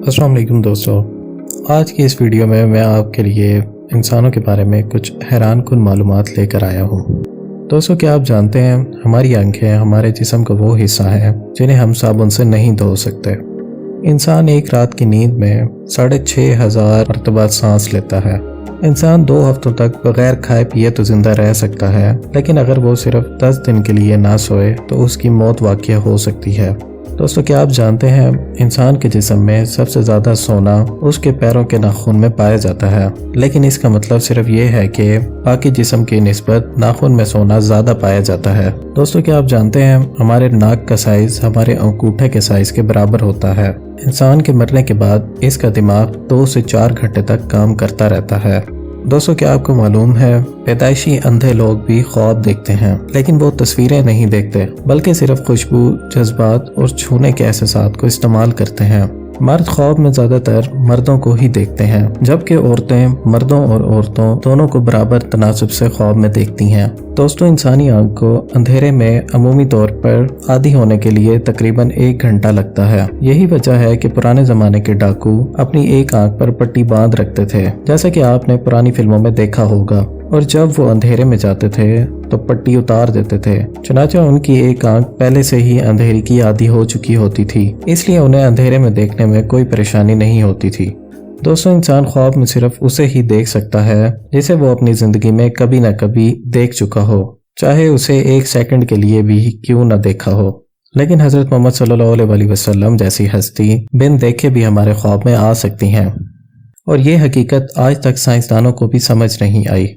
अस्सलाम वालेकुम दोस्तों। आज की इस वीडियो में मैं आपके लिए इंसानों के बारे में कुछ हैरान कुन मालूमात लेकर आया हूँ। दोस्तों, क्या आप जानते हैं हमारी आंखें हमारे जिस्म का वो हिस्सा है जिन्हें हम साबुन से नहीं धो सकते। इंसान एक रात की नींद में 6,500 मरतबा सांस लेता है। इंसान 2 हफ्तों तक बगैर खाए पिए तो जिंदा रह सकता है, लेकिन अगर वो सिर्फ 10 दिन के लिए ना सोए तो उसकी मौत वाक़या हो सकती है। दोस्तों, क्या आप जानते हैं इंसान के जिस्म में सबसे ज़्यादा सोना उसके पैरों के नाखून में पाया जाता है, लेकिन इसका मतलब सिर्फ ये है कि बाकी जिस्म की निस्बत नाखून में सोना ज़्यादा पाया जाता है। दोस्तों, क्या आप जानते हैं हमारे नाक का साइज हमारे अंगूठे के साइज के बराबर होता है। इंसान के मरने के बाद इसका दिमाग 2 से 4 घंटे तक काम करता रहता है। दोस्तों, क्या आपको मालूम है पैदाइशी अंधे लोग भी ख्वाब देखते हैं, लेकिन वो तस्वीरें नहीं देखते बल्कि सिर्फ खुशबू, जज्बात और छूने के एहसासात को इस्तेमाल करते हैं। मर्द ख्वाब में ज्यादातर मर्दों को ही देखते हैं, जबकि औरतें मर्दों और औरतों दोनों को बराबर तनासब से ख्वाब में देखती हैं। दोस्तों, इंसानी आंख को अंधेरे में अमूमी तौर पर आदी होने के लिए तकरीबन 1 घंटा लगता है। यही वजह है कि पुराने जमाने के डाकू अपनी एक आंख पर पट्टी बांध रखते थे, जैसा कि आपने पुरानी फिल्मों में देखा होगा, और जब वो अंधेरे में जाते थे तो पट्टी उतार देते थे। चुनांचे उनकी एक आंख पहले से ही अंधेरे की आदी हो चुकी होती थी, इसलिए उन्हें अंधेरे में देखने में कोई परेशानी नहीं होती थी। दोस्तों, इंसान ख्वाब में सिर्फ उसे ही देख सकता है जिसे वो अपनी जिंदगी में कभी न कभी देख चुका हो, चाहे उसे 1 सेकंड के लिए भी क्यों न देखा हो। लेकिन हजरत मोहम्मद सल्लल्लाहु अलैहि वसल्लम जैसी हस्ती बिन देखे भी हमारे ख्वाब में आ सकती हैं, और ये हकीकत आज तक साइंसदानों को भी समझ नहीं आई।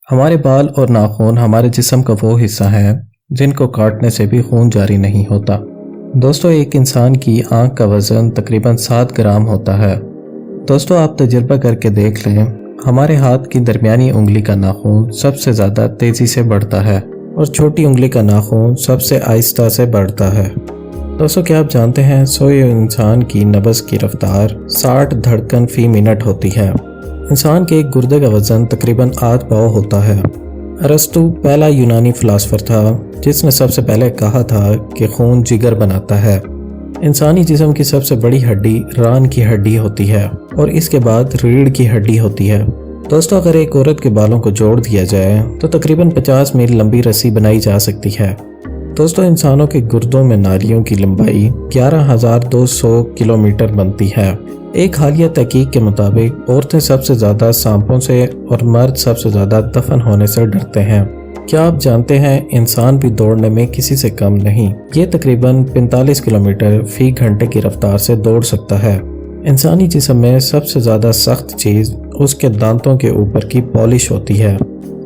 हमारे बाल और नाखून हमारे जिस्म का वो हिस्सा है जिनको काटने से भी खून जारी नहीं होता। दोस्तों, एक इंसान की आंख का वजन तकरीबन 7 ग्राम होता है। दोस्तों, आप तजुर्बा करके देख लें, हमारे हाथ की दरमियानी उंगली का नाखून सबसे ज़्यादा तेज़ी से बढ़ता है और छोटी उंगली का नाखून सबसे आहिस्ता से बढ़ता है। दोस्तों, क्या आप जानते हैं सोए इंसान की नब्ज़ की रफ्तार 60 धड़कन फी मिनट होती है। इंसान के एक गुर्दे का वजन तकरीबन 8 पाव होता है। अरस्तु पहला यूनानी फिलासफर था जिसने सबसे पहले कहा था कि खून जिगर बनाता है। इंसानी जिस्म की सबसे बड़ी हड्डी रान की हड्डी होती है और इसके बाद रीढ़ की हड्डी होती है। दोस्तों, अगर एक औरत के बालों को जोड़ दिया जाए तो तकरीबन 50 मील लंबी रस्सी बनाई जा सकती है। दोस्तों, इंसानों के गुर्दों में नालियों की लंबाई 11,200 किलोमीटर बनती है। एक हालिया तहकीक के मुताबिक औरतें सबसे ज्यादा सांपों से और मर्द सबसे ज्यादा दफन होने से डरते हैं। क्या आप जानते हैं इंसान भी दौड़ने में किसी से कम नहीं, ये तकरीबन 45 किलोमीटर फी घंटे की रफ्तार से दौड़ सकता है। इंसानी जिस्म में सबसे ज्यादा सख्त चीज उसके दांतों के ऊपर की पॉलिश होती है।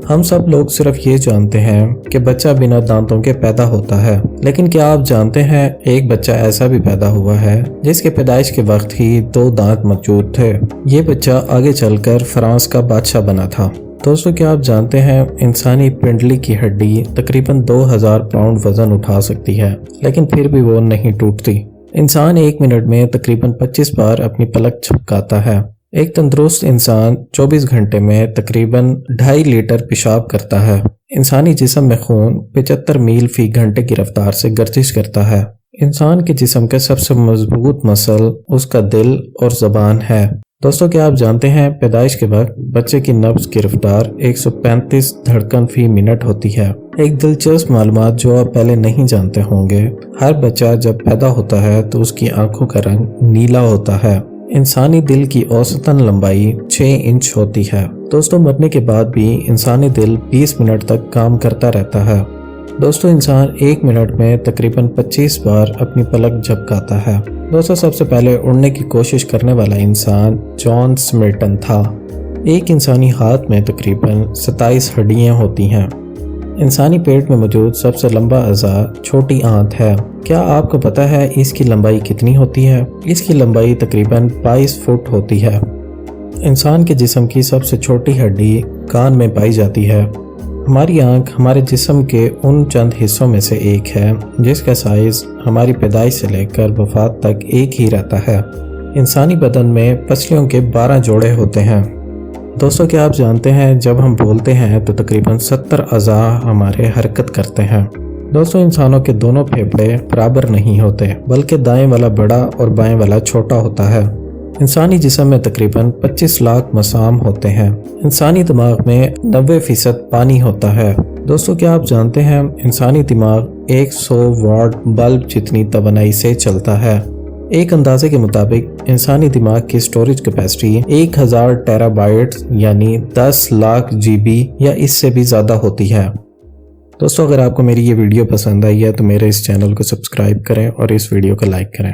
हम सब लोग सिर्फ ये जानते हैं कि बच्चा बिना दांतों के पैदा होता है, लेकिन क्या आप जानते हैं एक बच्चा ऐसा भी पैदा हुआ है जिसके पैदाइश के वक्त ही 2 दांत मौजूद थे। ये बच्चा आगे चलकर फ्रांस का बादशाह बना था। दोस्तों, क्या आप जानते हैं इंसानी पिंडली की हड्डी तकरीबन 2000 पाउंड वजन उठा सकती है, लेकिन फिर भी वो नहीं टूटती। इंसान 1 मिनट में तकरीबन 25 बार अपनी पलक झपकाता है। एक तंदुरुस्त इंसान 24 घंटे में तकरीबन 2.5 लीटर पेशाब करता है। इंसानी जिस्म में खून 75 मील फी घंटे की रफ्तार से गर्दिश करता है। इंसान के जिस्म का सबसे मजबूत मसल उसका दिल और ज़बान है। दोस्तों, क्या आप जानते हैं पैदाइश के वक्त बच्चे की नब्ज़ की रफ्तार 135 धड़कन फी मिनट होती है। एक दिलचस्प मालूमात जो आप पहले नहीं जानते होंगे, हर बच्चा जब पैदा होता है तो उसकी आंखों का रंग नीला होता है। इंसानी दिल की औसतन लंबाई 6 इंच होती है। दोस्तों, मरने के बाद भी इंसानी दिल 20 मिनट तक काम करता रहता है। दोस्तों, इंसान 1 मिनट में तकरीबन 25 बार अपनी पलक झपकाता है। दोस्तों, सबसे पहले उड़ने की कोशिश करने वाला इंसान जॉन स्मिल्टन था। एक इंसानी हाथ में तकरीबन 27 हड्डियां होती हैं। इंसानी पेट में मौजूद सबसे लंबा अज़ा छोटी आंत है। क्या आपको पता है इसकी लंबाई कितनी होती है? इसकी लंबाई तकरीबन 22 फुट होती है। इंसान के जिस्म की सबसे छोटी हड्डी कान में पाई जाती है। हमारी आंख हमारे जिस्म के उन चंद हिस्सों में से एक है जिसका साइज हमारी पैदाइश से लेकर वफात तक एक ही रहता है। इंसानी बदन में पसलियों के 12 जोड़े होते हैं। दोस्तों, क्या आप जानते हैं जब हम बोलते हैं तो तकरीबन 70 अज़ा हमारे हरकत करते हैं। दोस्तों, इंसानों के दोनों फेफड़े बराबर नहीं होते, बल्कि दाएं वाला बड़ा और बाएं वाला छोटा होता है। انسانی جسم میں تقریباً 25 لاکھ مسام ہوتے ہیں۔ انسانی دماغ میں 90% پانی ہوتا ہے۔ دوستو کیا آپ جانتے ہیں انسانی دماغ 100 واٹ بلب جتنی توانائی سے چلتا ہے۔ ایک اندازے کے مطابق انسانی دماغ کی سٹوریج کیپیسٹی 1000 ٹیرا بائٹ یعنی 10 لاکھ GB یا اس سے بھی زیادہ ہوتی ہے۔ دوستو اگر آپ کو میری یہ ویڈیو پسند آئی ہے تو میرے اس چینل کو سبسکرائب کریں اور اس ویڈیو کو لائک کریں۔